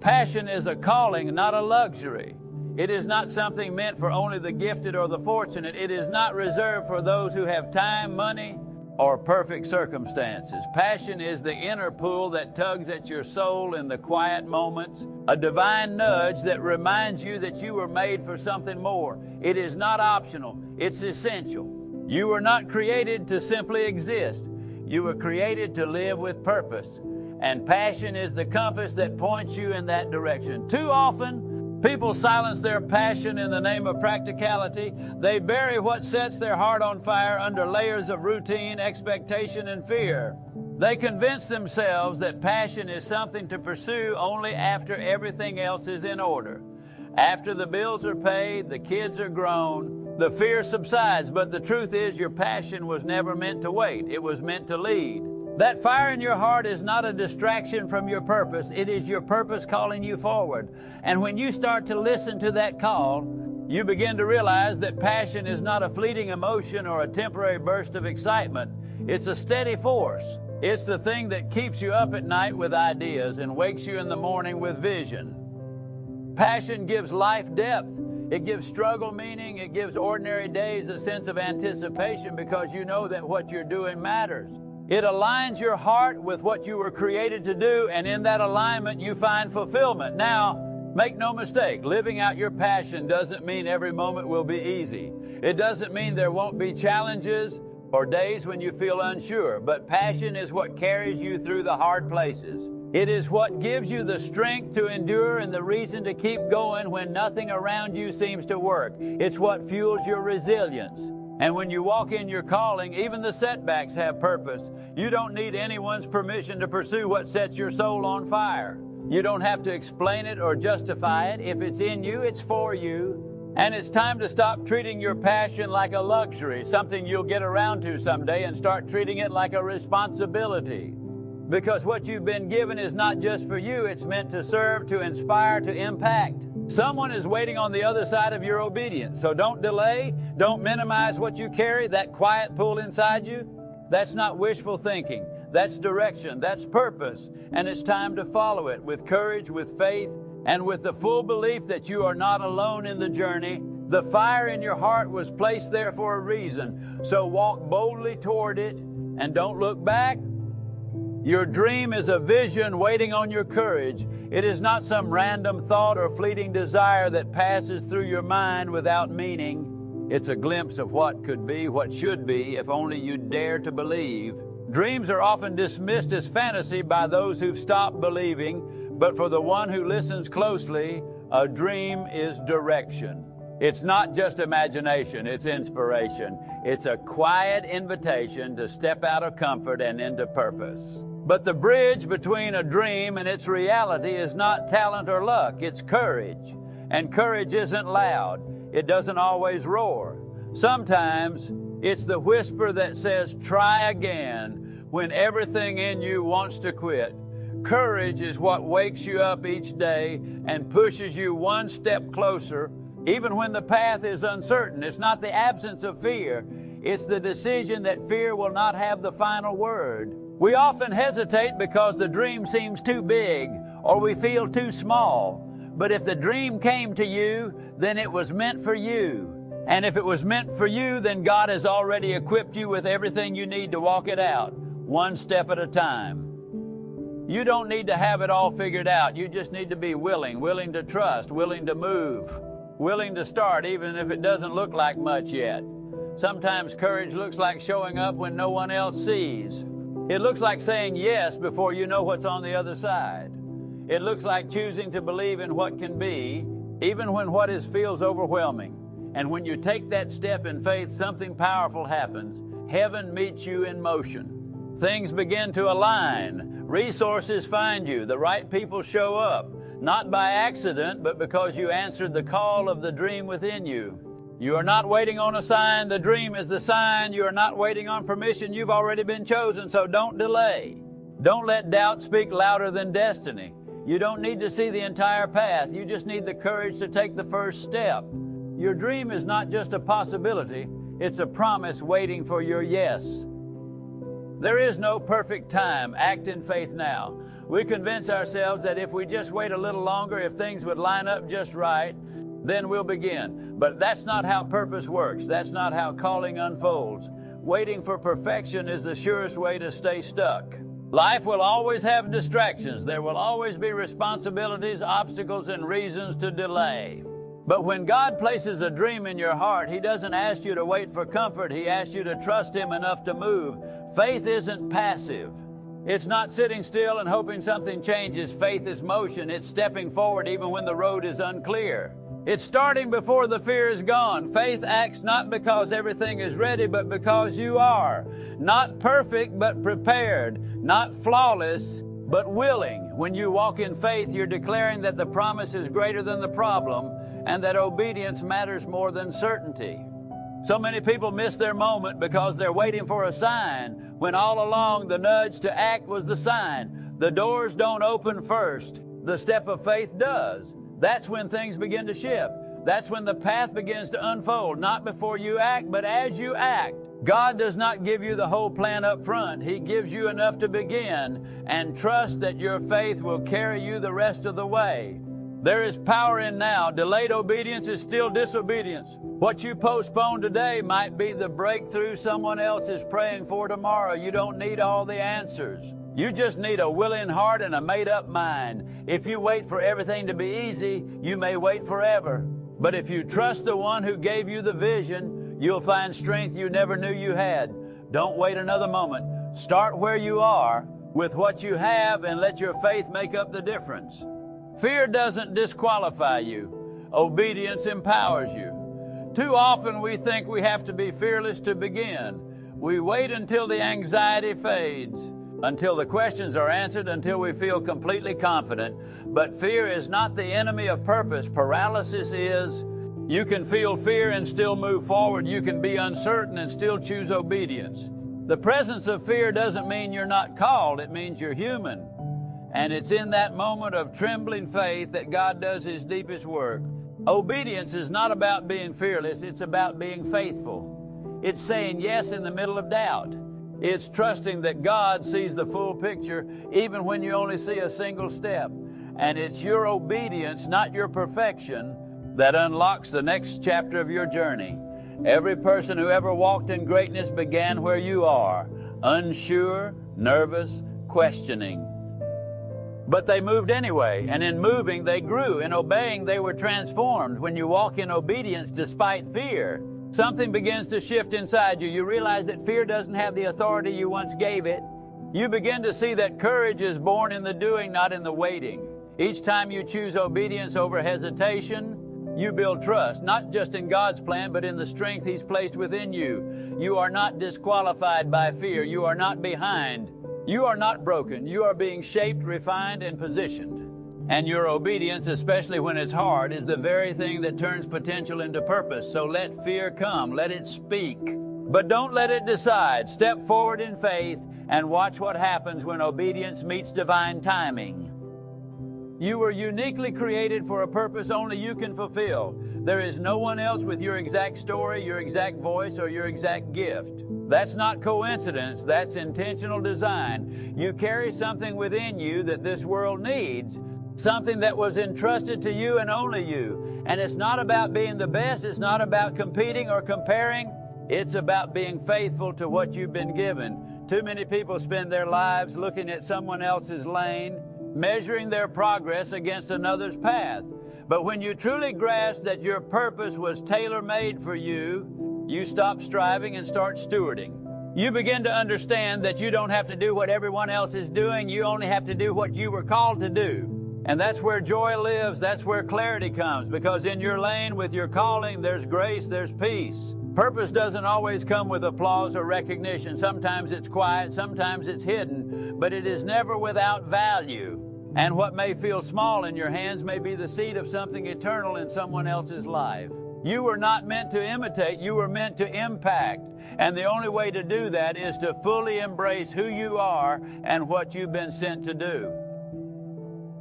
Passion is a calling, not a luxury. It is not something meant for only the gifted or the fortunate. It is not reserved for those who have time, money, or perfect circumstances. Passion is the inner pull that tugs at your soul in the quiet moments, a divine nudge that reminds you that you were made for something more. It is not optional, it's essential. You were not created to simply exist. You were created to live with purpose. And passion is the compass that points you in that direction. Too often, people silence their passion in the name of practicality. They bury what sets their heart on fire under layers of routine, expectation, and fear. They convince themselves that passion is something to pursue only after everything else is in order. After the bills are paid, the kids are grown, the fear subsides. But the truth is, your passion was never meant to wait. It was meant to lead. That fire in your heart is not a distraction from your purpose. It is your purpose calling you forward. And when you start to listen to that call, you begin to realize that passion is not a fleeting emotion or a temporary burst of excitement. It's a steady force. It's the thing that keeps you up at night with ideas and wakes you in the morning with vision. Passion gives life depth. It gives struggle meaning. It gives ordinary days a sense of anticipation because you know that what you're doing matters. It aligns your heart with what you were created to do, and in that alignment you find fulfillment. Now, make no mistake, living out your passion doesn't mean every moment will be easy. It doesn't mean there won't be challenges or days when you feel unsure, but passion is what carries you through the hard places. It is what gives you the strength to endure and the reason to keep going when nothing around you seems to work. It's what fuels your resilience. And when you walk in your calling, even the setbacks have purpose. You don't need anyone's permission to pursue what sets your soul on fire. You don't have to explain it or justify it. If it's in you, it's for you. And it's time to stop treating your passion like a luxury, something you'll get around to someday, and start treating it like a responsibility. Because what you've been given is not just for you, it's meant to serve, to inspire, to impact. Someone is waiting on the other side of your obedience. So don't delay, don't minimize what you carry, that quiet pull inside you. That's not wishful thinking. That's direction, that's purpose. And it's time to follow it with courage, with faith, and with the full belief that you are not alone in the journey. The fire in your heart was placed there for a reason. So walk boldly toward it and don't look back. Your dream is a vision waiting on your courage. It is not some random thought or fleeting desire that passes through your mind without meaning. It's a glimpse of what could be, what should be, if only you dare to believe. Dreams are often dismissed as fantasy by those who've stopped believing, but for the one who listens closely, a dream is direction. It's not just imagination, it's inspiration. It's a quiet invitation to step out of comfort and into purpose. But the bridge between a dream and its reality is not talent or luck, it's courage. And courage isn't loud. It doesn't always roar. Sometimes it's the whisper that says, try again, when everything in you wants to quit. Courage is what wakes you up each day and pushes you one step closer, even when the path is uncertain. It's not the absence of fear. It's the decision that fear will not have the final word. We often hesitate because the dream seems too big or we feel too small. But if the dream came to you, then it was meant for you. And if it was meant for you, then God has already equipped you with everything you need to walk it out, one step at a time. You don't need to have it all figured out. You just need to be willing to trust, willing to move, willing to start even if it doesn't look like much yet. Sometimes courage looks like showing up when no one else sees. It looks like saying yes before you know what's on the other side. It looks like choosing to believe in what can be, even when what is feels overwhelming. And when you take that step in faith, something powerful happens. Heaven meets you in motion. Things begin to align. Resources find you. The right people show up, not by accident, but because you answered the call of the dream within you. You are not waiting on a sign. The dream is the sign. You are not waiting on permission. You've already been chosen, so don't delay. Don't let doubt speak louder than destiny. You don't need to see the entire path. You just need the courage to take the first step. Your dream is not just a possibility. It's a promise waiting for your yes. There is no perfect time. Act in faith now. We convince ourselves that if we just wait a little longer, if things would line up just right, then we'll begin. But that's not how purpose works. That's not how calling unfolds. Waiting for perfection is the surest way to stay stuck. Life will always have distractions. There will always be responsibilities, obstacles, and reasons to delay. But when God places a dream in your heart, He doesn't ask you to wait for comfort. He asks you to trust Him enough to move. Faith isn't passive. It's not sitting still and hoping something changes. Faith is motion. It's stepping forward even when the road is unclear. It's starting before the fear is gone. Faith acts not because everything is ready, but because you are. Not perfect, but prepared. Not flawless, but willing. When you walk in faith, you're declaring that the promise is greater than the problem and that obedience matters more than certainty. So many people miss their moment because they're waiting for a sign, when all along the nudge to act was the sign. The doors don't open first. The step of faith does. That's when things begin to shift. That's when the path begins to unfold, not before you act, but as you act. God does not give you the whole plan up front. He gives you enough to begin, and trust that your faith will carry you the rest of the way. There is power in now. Delayed obedience is still disobedience. What you postpone today might be the breakthrough someone else is praying for tomorrow. You don't need all the answers. You just need a willing heart and a made-up mind. If you wait for everything to be easy, you may wait forever. But if you trust the one who gave you the vision, you'll find strength you never knew you had. Don't wait another moment. Start where you are with what you have and let your faith make up the difference. Fear doesn't disqualify you. Obedience empowers you. Too often we think we have to be fearless to begin. We wait until the anxiety fades, until the questions are answered, until we feel completely confident. But fear is not the enemy of purpose. Paralysis is. You can feel fear and still move forward. You can be uncertain and still choose obedience. The presence of fear doesn't mean you're not called. It means you're human. And it's in that moment of trembling faith that God does His deepest work. Obedience is not about being fearless. It's about being faithful. It's saying yes in the middle of doubt. It's trusting that God sees the full picture even when you only see a single step. And it's your obedience, not your perfection, that unlocks the next chapter of your journey. Every person who ever walked in greatness began where you are, unsure, nervous, questioning. But they moved anyway, and in moving they grew. In obeying they were transformed. When you walk in obedience despite fear, something begins to shift inside you. You realize that fear doesn't have the authority you once gave it. You begin to see that courage is born in the doing, not in the waiting. Each time you choose obedience over hesitation, you build trust, not just in God's plan, but in the strength He's placed within you. You are not disqualified by fear. You are not behind. You are not broken. You are being shaped, refined, and positioned. And your obedience, especially when it's hard, is the very thing that turns potential into purpose. So let fear come. Let it speak. But don't let it decide. Step forward in faith and watch what happens when obedience meets divine timing. You were uniquely created for a purpose only you can fulfill. There is no one else with your exact story, your exact voice, or your exact gift. That's not coincidence. That's intentional design. You carry something within you that this world needs, something that was entrusted to you and only you. And it's not about being the best. It's not about competing or comparing. It's about being faithful to what you've been given. Too many people spend their lives looking at someone else's lane, measuring their progress against another's path. But when you truly grasp that your purpose was tailor-made for you, you stop striving and start stewarding. You begin to understand that you don't have to do what everyone else is doing. You only have to do what you were called to do. And that's where joy lives. That's where clarity comes. Because in your lane with your calling, there's grace, there's peace. Purpose doesn't always come with applause or recognition. Sometimes it's quiet, sometimes it's hidden, but it is never without value. And what may feel small in your hands may be the seed of something eternal in someone else's life. You were not meant to imitate, you were meant to impact. And the only way to do that is to fully embrace who you are and what you've been sent to do.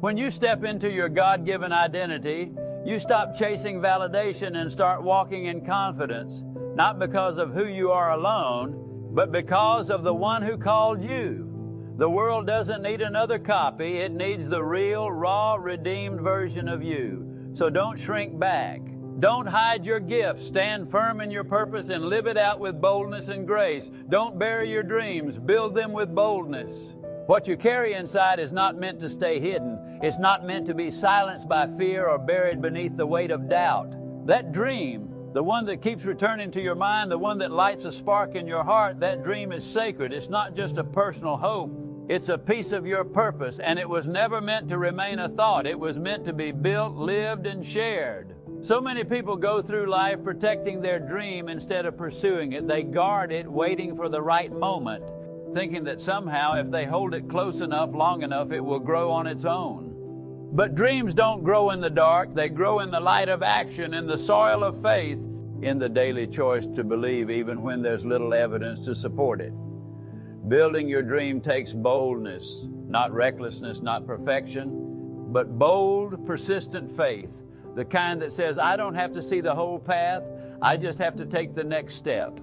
When you step into your God-given identity, you stop chasing validation and start walking in confidence, not because of who you are alone, but because of the one who called you. The world doesn't need another copy. It needs the real, raw, redeemed version of you. So don't shrink back. Don't hide your gifts. Stand firm in your purpose and live it out with boldness and grace. Don't bury your dreams. Build them with boldness. What you carry inside is not meant to stay hidden. It's not meant to be silenced by fear or buried beneath the weight of doubt. That dream, the one that keeps returning to your mind, the one that lights a spark in your heart, that dream is sacred. It's not just a personal hope. It's a piece of your purpose, and it was never meant to remain a thought. It was meant to be built, lived, and shared. So many people go through life protecting their dream instead of pursuing it. They guard it, waiting for the right moment, thinking that somehow if they hold it close enough, long enough, it will grow on its own. But dreams don't grow in the dark. They grow in the light of action, in the soil of faith, in the daily choice to believe even when there's little evidence to support it. Building your dream takes boldness, not recklessness, not perfection, but bold, persistent faith. The kind that says, I don't have to see the whole path, I just have to take the next step.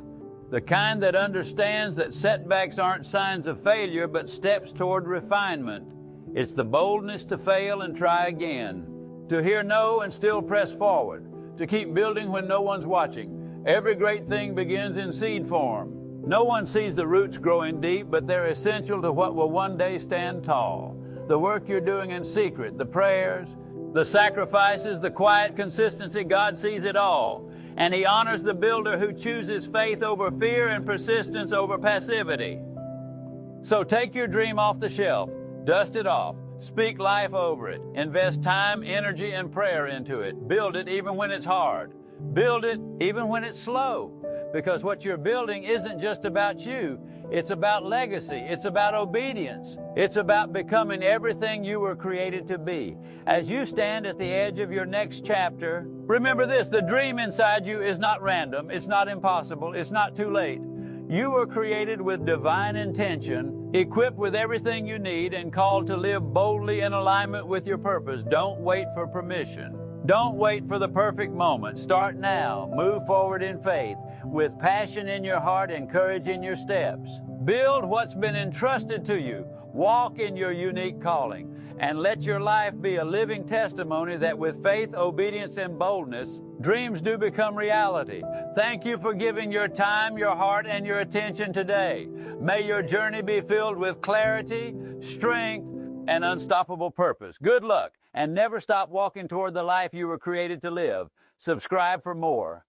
The kind that understands that setbacks aren't signs of failure, but steps toward refinement. It's the boldness to fail and try again, to hear no and still press forward, to keep building when no one's watching. Every great thing begins in seed form. No one sees the roots growing deep, but they're essential to what will one day stand tall. The work you're doing in secret, the prayers, the sacrifices, the quiet consistency, God sees it all. And He honors the builder who chooses faith over fear and persistence over passivity. So take your dream off the shelf, dust it off, speak life over it, invest time, energy, and prayer into it. Build it even when it's hard. Build it even when it's slow. Because what you're building isn't just about you. It's about legacy. It's about obedience. It's about becoming everything you were created to be. As you stand at the edge of your next chapter, remember this: the dream inside you is not random. It's not impossible. It's not too late. You were created with divine intention, equipped with everything you need, and called to live boldly in alignment with your purpose. Don't wait for permission. Don't wait for the perfect moment. Start now. Move forward in faith, with passion in your heart and courage in your steps. Build what's been entrusted to you. Walk in your unique calling, and let your life be a living testimony that with faith, obedience, and boldness, dreams do become reality. Thank you for giving your time, your heart, and your attention today. May your journey be filled with clarity, strength, and unstoppable purpose. Good luck, and never stop walking toward the life you were created to live. Subscribe for more.